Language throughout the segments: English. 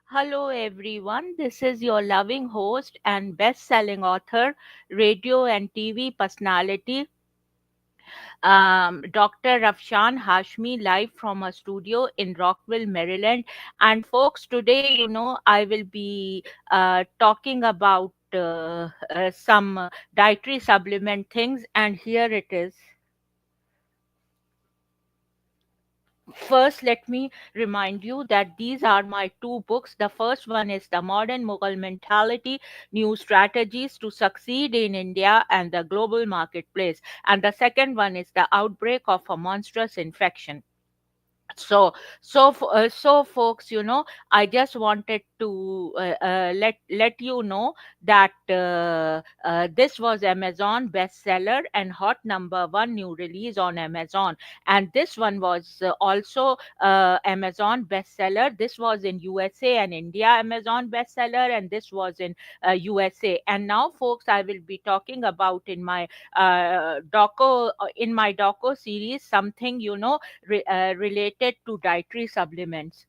Hello, everyone. This is your loving host and best selling author, radio and TV personality, Dr. Afshan Hashmi, live from a studio in Rockville, Maryland. And, folks, today, I will be talking about some dietary supplement things, and here it is. First, let me remind you that these are my two books. The first one is The Modern Mughal Mentality, New Strategies to Succeed in India and the Global Marketplace. And the second one is The Outbreak of a Monstrous Infection. So folks, I just wanted to let you know that this was Amazon bestseller and hot number one new release on Amazon, and this one was also Amazon bestseller. This was in USA and India Amazon bestseller, and this was in USA. And now, folks, I will be talking about in my doco series something related to dietary supplements.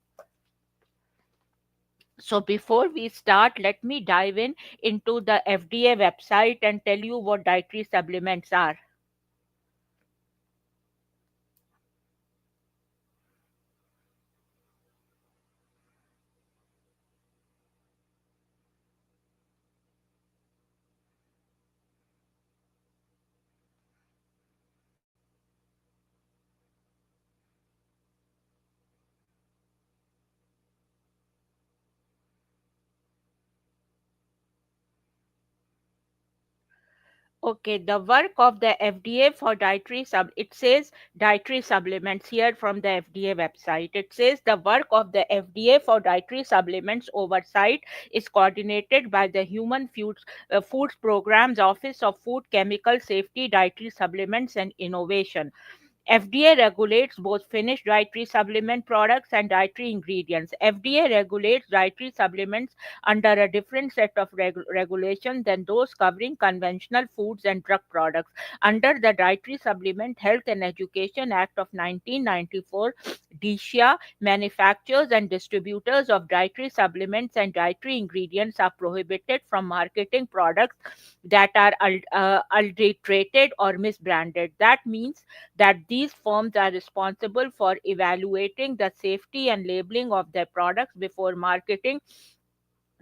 So before we start, let me dive in into the FDA website and tell you what dietary supplements are. Okay, the work of the FDA for it says dietary supplements here from the FDA website. It says the work of the FDA for dietary supplements oversight is coordinated by the Foods Programs Office of Food Chemical Safety, Dietary Supplements and Innovation. FDA regulates both finished dietary supplement products and dietary ingredients. FDA regulates dietary supplements under a different set of regulations than those covering conventional foods and drug products. Under the Dietary Supplement Health and Education Act of 1994, DSHIA, manufacturers and distributors of dietary supplements and dietary ingredients are prohibited from marketing products that are adulterated or misbranded. That means that these firms are responsible for evaluating the safety and labeling of their products before marketing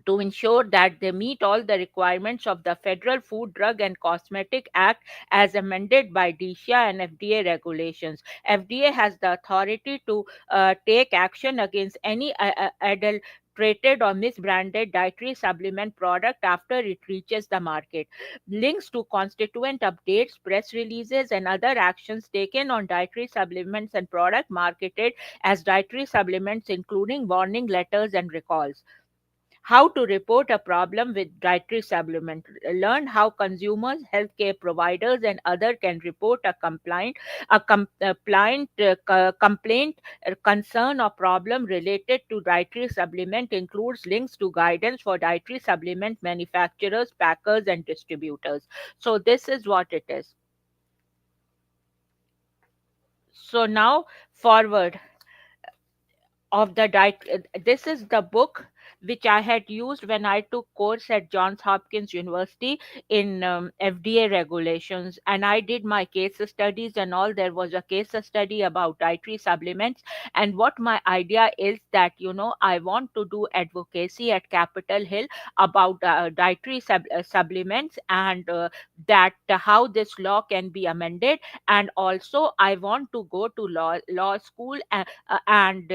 to ensure that they meet all the requirements of the Federal Food, Drug and Cosmetic Act as amended by DSHIA and FDA regulations. FDA has the authority to take action against any adulterated or misbranded dietary supplement product after it reaches the market. Links to constituent updates, press releases, and other actions taken on dietary supplements and product marketed as dietary supplements, including warning letters and recalls. How to report a problem with dietary supplement. Learn how consumers, healthcare providers, and others can report a complaint, concern, or problem related to dietary supplement. Includes links to guidance for dietary supplement manufacturers, packers, and distributors. So this is what it is. So now forward of the diet. This is the book which I had used when I took course at Johns Hopkins University in FDA regulations, and I did my case studies and all. There was a case study about dietary supplements, and what my idea is that I want to do advocacy at Capitol Hill about dietary supplements, and that how this law can be amended, and also I want to go to law school and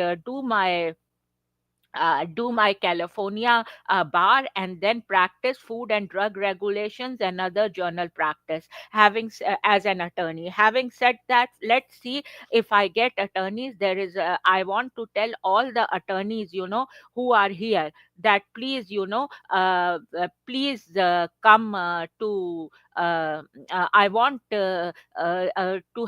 do my California bar and then practice food and drug regulations and other journal practice. As an attorney, having said that, let's see if I get attorneys. I want to tell all the attorneys who are here that please come to. I want to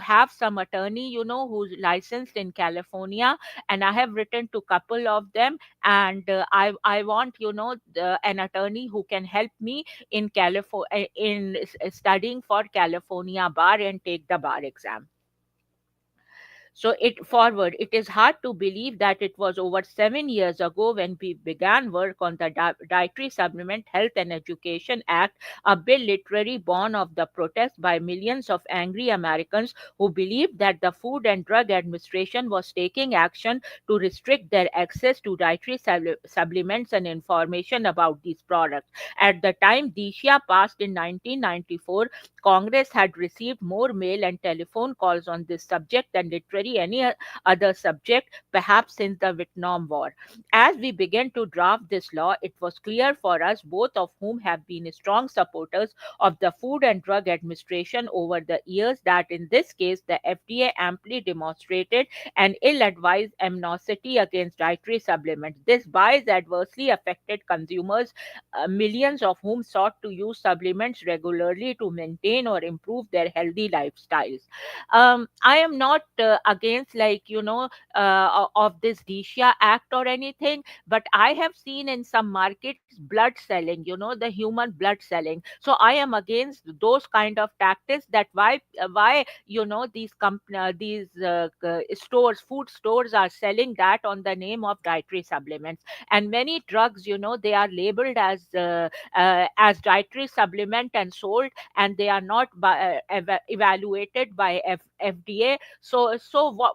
have some attorney who's licensed in California, and I have written to couple of them, and I want an attorney who can help me in California in studying for California bar and take the bar exam. So it forward, it is hard to believe that it was over 7 years ago when we began work on the Dietary Supplement Health and Education Act, a bill literally born of the protest by millions of angry Americans who believed that the Food and Drug Administration was taking action to restrict their access to dietary supplements and information about these products. At the time DSHIA passed in 1994, Congress had received more mail and telephone calls on this subject than literally any other subject, perhaps since the Vietnam War. As we began to draft this law, it was clear for us, both of whom have been strong supporters of the Food and Drug Administration over the years, that in this case the FDA amply demonstrated an ill advised animosity against dietary supplements. This bias adversely affected consumers, millions of whom sought to use supplements regularly to maintain or improve their healthy lifestyles. I am not against, of this DSHA Act or anything, but I have seen in some markets blood selling, the human blood selling. So I am against those kind of tactics. That why these stores, food stores, are selling that on the name of dietary supplements. And many drugs, they are labeled as dietary supplement and sold, and they are not evaluated by FDA. So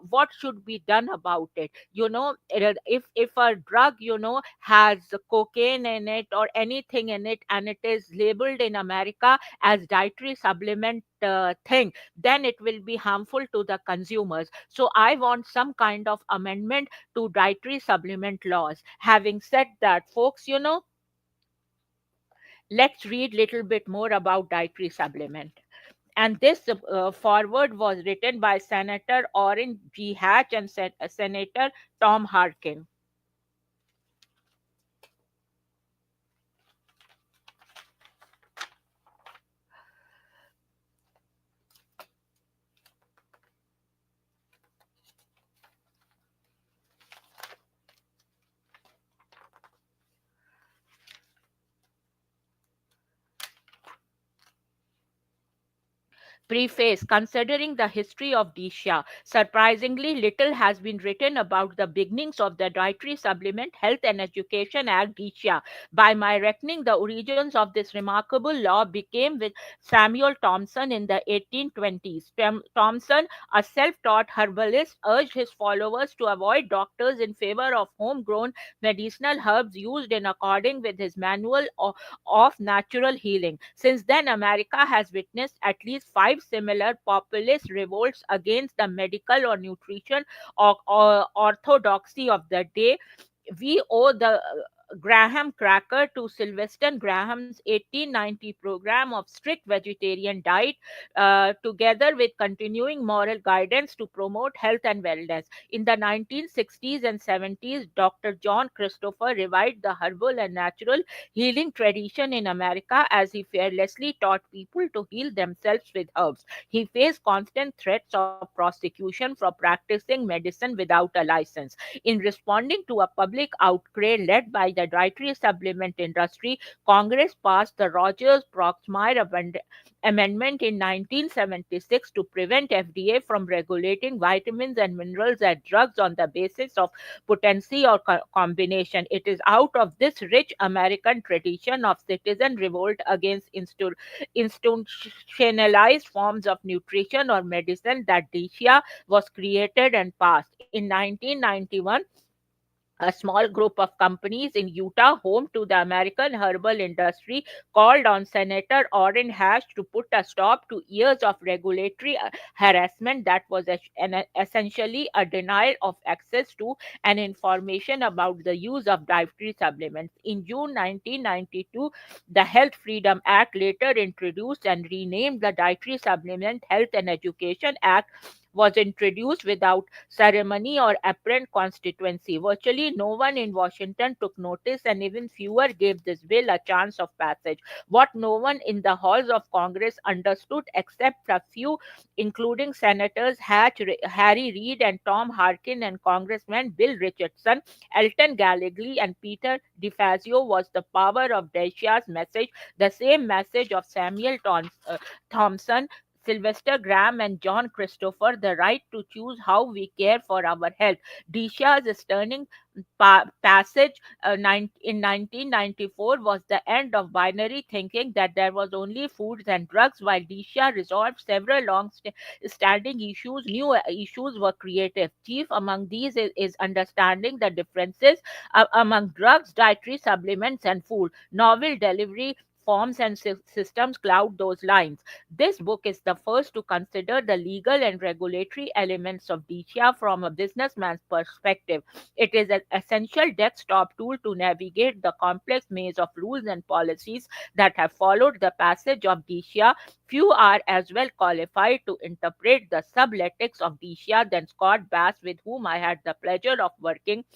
what should be done about it? If a drug, has cocaine in it or anything in it, and it is labeled in America as dietary supplement thing, then it will be harmful to the consumers. So I want some kind of amendment to dietary supplement laws. Having said that, folks, let's read little bit more about dietary supplement. And this forward was written by Senator Orrin G. Hatch and Senator Tom Harkin. Preface. Considering the history of DSHA, surprisingly little has been written about the beginnings of the Dietary Supplement Health and Education Act DSHA. By my reckoning, the origins of this remarkable law began with Samuel Thompson in the 1820s. Thompson, a self taught herbalist, urged his followers to avoid doctors in favor of homegrown medicinal herbs used in according with his manual of natural healing. Since then, America has witnessed at least five similar populist revolts against the medical or nutrition or orthodoxy of the day. We owe the Graham cracker to Sylvester Graham's 1890 program of strict vegetarian diet, together with continuing moral guidance to promote health and wellness. In the 1960s and 70s, Dr. John Christopher revived the herbal and natural healing tradition in America as he fearlessly taught people to heal themselves with herbs. He faced constant threats of prosecution for practicing medicine without a license. In responding to a public outcry led by the dietary supplement industry, Congress passed the Rogers-Proxmire Amendment in 1976 to prevent FDA from regulating vitamins and minerals as drugs on the basis of potency or combination. It is out of this rich American tradition of citizen revolt against institutionalized forms of nutrition or medicine that DSHA was created and passed. In 1991, a small group of companies in Utah, home to the American herbal industry, called on Senator Orrin Hatch to put a stop to years of regulatory harassment that was essentially a denial of access to and information about the use of dietary supplements. In June 1992, the Health Freedom Act, later introduced and renamed the Dietary Supplement Health and Education Act, was introduced without ceremony or apparent constituency. Virtually no one in Washington took notice, and even fewer gave this bill a chance of passage. What no one in the halls of Congress understood, except a few, including Senators Harry Reid and Tom Harkin and Congressman Bill Richardson, Elton Gallagher, and Peter DeFazio, was the power of Dacia's message, the same message of Samuel Thompson. Sylvester Graham and John Christopher, The Right to Choose How We Care for Our Health. Disha's stunning passage in 1994 was the end of binary thinking that there was only foods and drugs. While Disha resolved several long-standing issues, new issues were created. Chief among these is understanding the differences among drugs, dietary supplements, and food. Novel delivery forms and systems cloud those lines. This book is the first to consider the legal and regulatory elements of DCHA from a businessman's perspective. It is an essential desktop tool to navigate the complex maze of rules and policies that have followed the passage of DCHA. Few are as well qualified to interpret the subletics of DCHA than Scott Bass, with whom I had the pleasure of working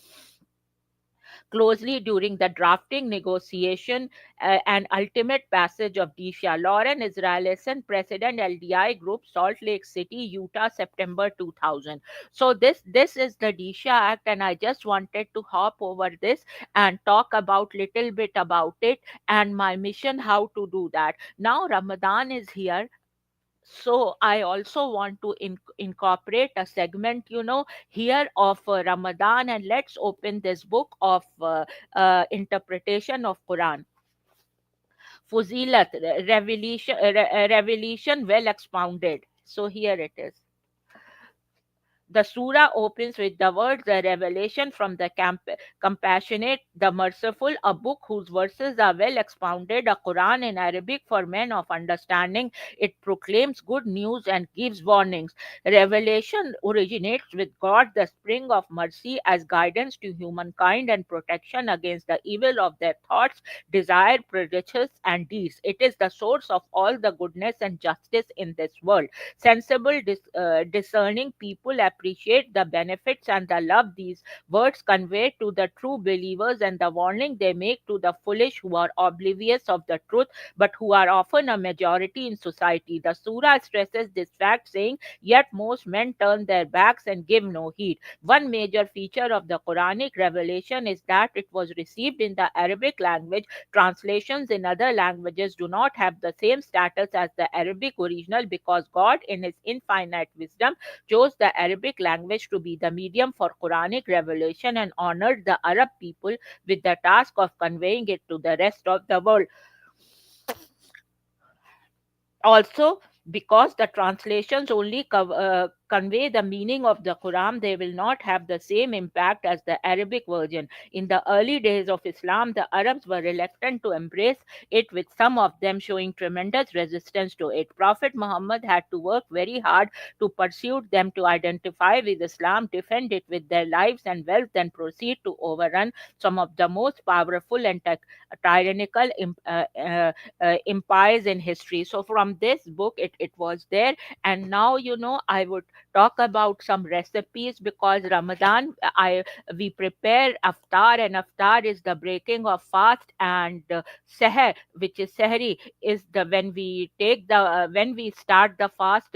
closely during the drafting, negotiation, and ultimate passage of DSHA. Lauren Israelson, President LDI Group, Salt Lake City, Utah, September 2000. So this is the DSHA Act, and I just wanted to hop over this and talk about little bit about it and my mission how to do that. Now Ramadan is here, so I also want to incorporate a segment, here of Ramadan, and let's open this book of interpretation of Quran. Fuzilat, revelation well expounded. So here it is. The surah opens with the words, the revelation from the compassionate, the merciful, a book whose verses are well expounded, a Quran in Arabic for men of understanding. It proclaims good news and gives warnings. Revelation originates with God, the spring of mercy, as guidance to humankind and protection against the evil of their thoughts, desire, prejudices, and deeds. It is the source of all the goodness and justice in this world. Sensible, discerning people appreciate the benefits and the love these words convey to the true believers, and the warning they make to the foolish who are oblivious of the truth but who are often a majority in society. The surah stresses this fact, saying, "Yet most men turn their backs and give no heed." One major feature of the Quranic revelation is that it was received in the Arabic language. Translations in other languages do not have the same status as the Arabic original because God, in His infinite wisdom, chose the Arabic language to be the medium for Quranic revelation and honored the Arab people with the task of conveying it to the rest of the world. Also, because the translations only convey the meaning of the Quran, they will not have the same impact as the Arabic version. In the early days of Islam, the Arabs were reluctant to embrace it, with some of them showing tremendous resistance to it. Prophet Muhammad had to work very hard to persuade them to identify with Islam, defend it with their lives and wealth, and proceed to overrun some of the most powerful and tyrannical empires in history. So from this book, it was there. And now, I would talk about some recipes, because Ramadan, I we prepare aftar, and aftar is the breaking of fast, and seher, which is sehri, is the when we take the when we start the fast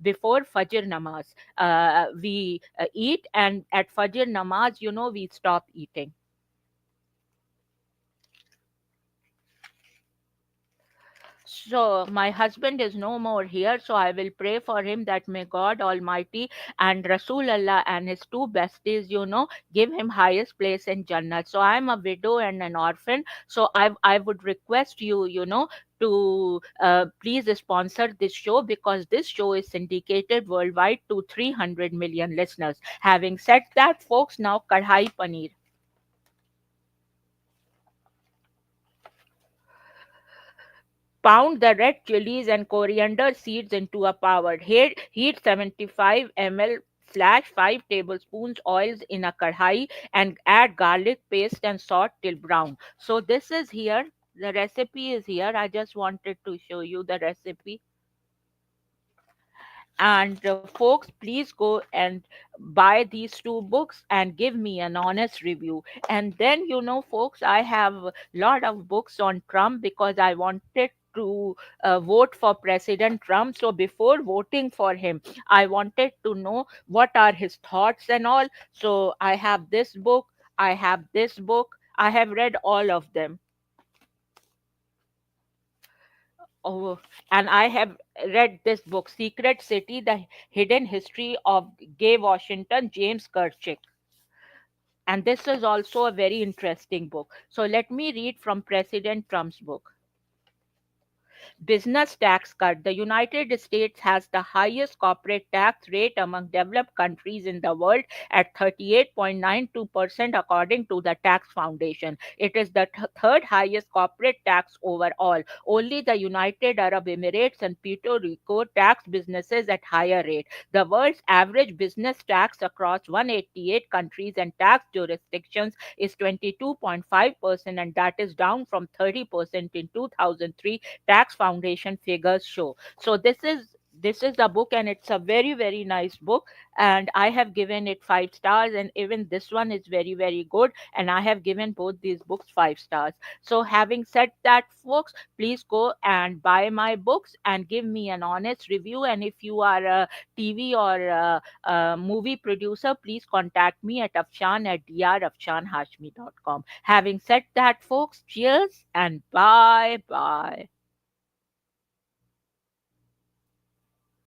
before Fajr namaz. We eat, and at Fajr namaz, we stop eating. So my husband is no more here, so I will pray for him that may God Almighty and Rasul Allah and his two besties, give him highest place in Jannah. So I am a widow and an orphan. So I would request you, to please sponsor this show, because this show is syndicated worldwide to 300 million listeners. Having said that, folks, now kadhai paneer. Pound the red chilies and coriander seeds into a powder. Heat 75 ml slash 5 tablespoons oils in a kadhai, and add garlic paste and salt till brown. So this is here. The recipe is here. I just wanted to show you the recipe. And folks, please go and buy these two books and give me an honest review. And then, folks, I have a lot of books on Trump, because I wanted to vote for President Trump. So before voting for him, I wanted to know what are his thoughts and all. So I have this book, I have this book, I have read all of them. Oh, and I have read this book, Secret City: The Hidden History of Gay Washington, James Kirchick. And this is also a very interesting book. So let me read from President Trump's book. Business tax cut. The United States has the highest corporate tax rate among developed countries in the world at 38.92% according to the Tax Foundation. It is the third highest corporate tax overall. Only the United Arab Emirates and Puerto Rico tax businesses at higher rate. The world's average business tax across 188 countries and tax jurisdictions is 22.5%, and that is down from 30% in 2003 tax foundation figures show. So this is a book, and it's a very very nice book, and I have given it 5 stars, and even this one is very very good, and I have given both these books 5 stars. So having said that, folks, please go and buy my books and give me an honest review. And if you are a TV or a movie producer, please contact me at afshan at drafshanhashmi.com. Having said that, folks, cheers and bye bye.